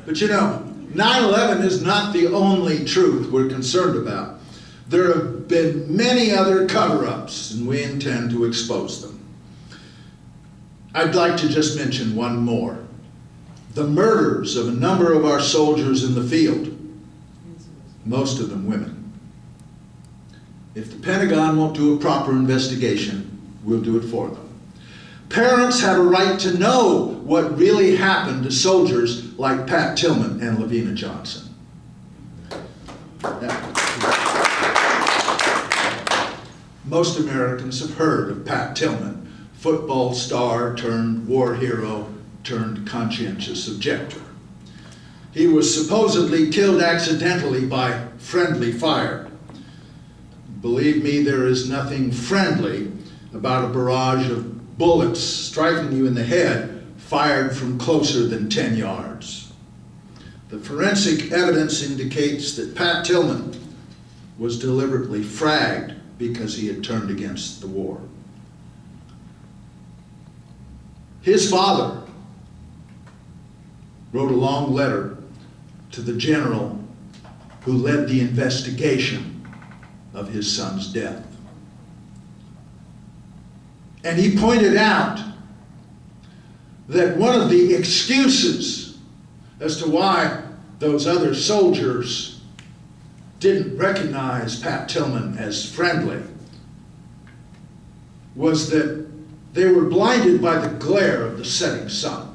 But you know, 9/11 is not the only truth we're concerned about. There have been many other cover-ups, and we intend to expose them. I'd like to just mention one more. The murders of a number of our soldiers in the field, most of them women. If the Pentagon won't do a proper investigation, we'll do it for them. Parents have a right to know what really happened to soldiers like Pat Tillman and LaVena Johnson. Now, most Americans have heard of Pat Tillman, football star turned war hero turned conscientious objector. He was supposedly killed accidentally by friendly fire. Believe me, there is nothing friendly about a barrage of bullets striking you in the head fired from closer than 10 yards. The forensic evidence indicates that Pat Tillman was deliberately fragged because he had turned against the war. His father wrote a long letter to the general who led the investigation of his son's death. And he pointed out that one of the excuses as to why those other soldiers didn't recognize Pat Tillman as friendly was that they were blinded by the glare of the setting sun.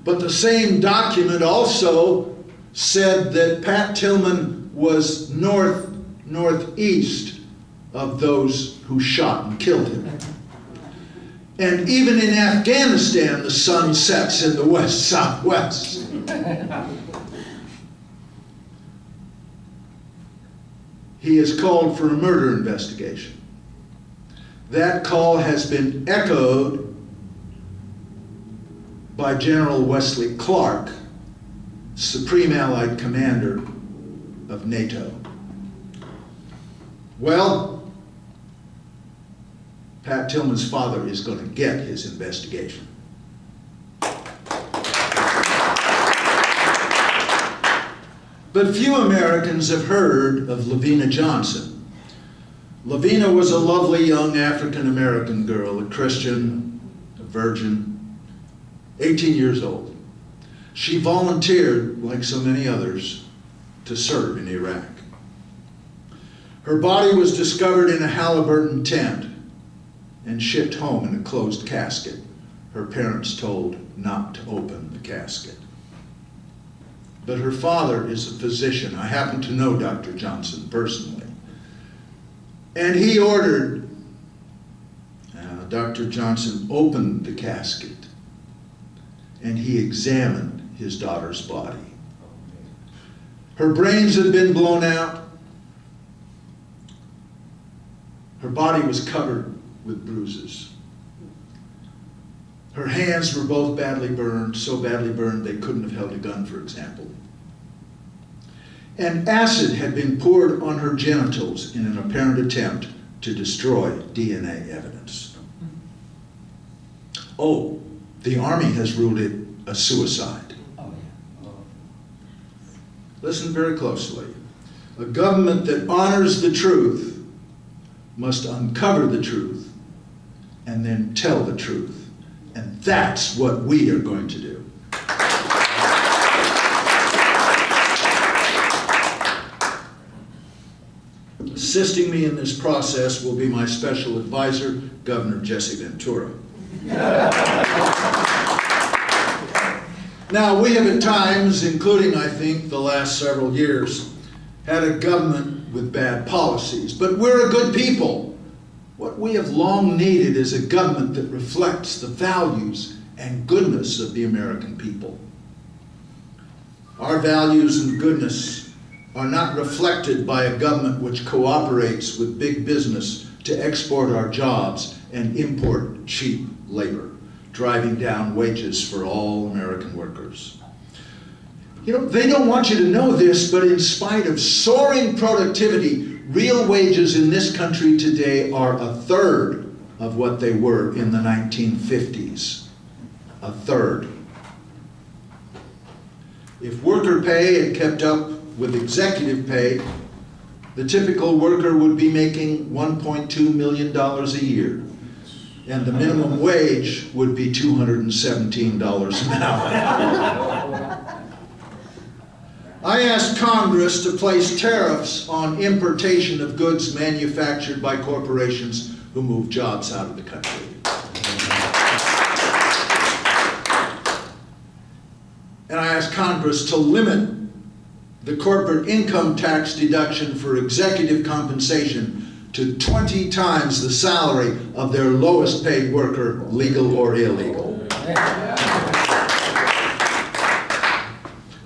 But the same document also said that Pat Tillman was northeast of those who shot and killed him. And even in Afghanistan, the sun sets in the west-southwest. He has called for a murder investigation. That call has been echoed by General Wesley Clark, Supreme Allied Commander of NATO. Well, Pat Tillman's father is going to get his investigation. But few Americans have heard of LaVena Johnson. LaVena was a lovely young African-American girl, a Christian, a virgin, 18 years old. She volunteered, like so many others, to serve in Iraq. Her body was discovered in a Halliburton tent and shipped home in a closed casket. Her parents told not to open the casket. But her father is a physician. I happen to know Dr. Johnson personally. And he ordered Dr. Johnson opened the casket and he examined his daughter's body. Her brains had been blown out. Her body was covered with bruises. Her hands were both badly burned, so badly burned they couldn't have held a gun, for example. And acid had been poured on her genitals in an apparent attempt to destroy DNA evidence. Oh, the Army has ruled it a suicide. Listen very closely. A government that honors the truth must uncover the truth and then tell the truth. And that's what we are going to do. Assisting me in this process will be my special advisor, Governor Jesse Ventura. Now, we have at times, including I think the last several years, had a government with bad policies, but we're a good people. What we have long needed is a government that reflects the values and goodness of the American people. Our values and goodness are not reflected by a government which cooperates with big business to export our jobs and import cheap labor, driving down wages for all American workers. You know, they don't want you to know this, but in spite of soaring productivity, real wages in this country today are a third of what they were in the 1950s. A third. If worker pay had kept up with executive pay, the typical worker would be making $1.2 million a year, and the minimum wage would be $217 an hour. I asked Congress to place tariffs on importation of goods manufactured by corporations who move jobs out of the country. And I asked Congress to limit the corporate income tax deduction for executive compensation to 20 times the salary of their lowest paid worker, legal or illegal.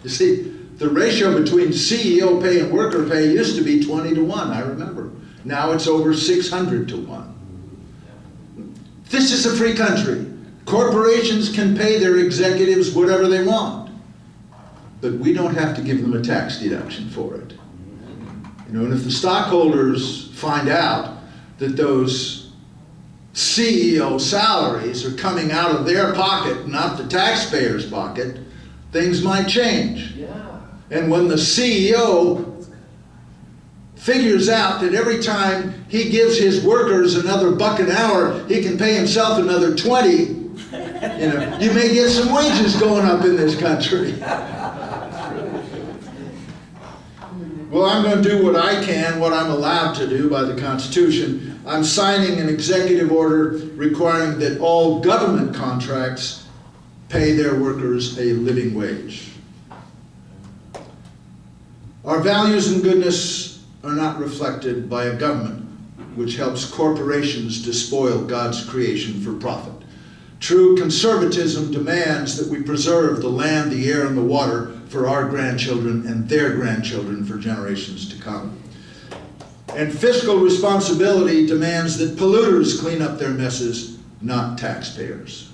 You see, the ratio between CEO pay and worker pay used to be 20 to 1, I remember. Now it's over 600 to 1. This is a free country. Corporations can pay their executives whatever they want, but we don't have to give them a tax deduction for it. You know, and if the stockholders find out that those CEO salaries are coming out of their pocket, not the taxpayer's pocket, things might change. And when the CEO figures out that every time he gives his workers another $1 an hour, he can pay himself another 20, you know, you may get some wages going up in this country. Well, I'm going to do what I can, what I'm allowed to do by the Constitution. I'm signing an executive order requiring that all government contracts pay their workers a living wage. Our values and goodness are not reflected by a government which helps corporations despoil God's creation for profit. True conservatism demands that we preserve the land, the air, and the water for our grandchildren and their grandchildren for generations to come. And fiscal responsibility demands that polluters clean up their messes, not taxpayers.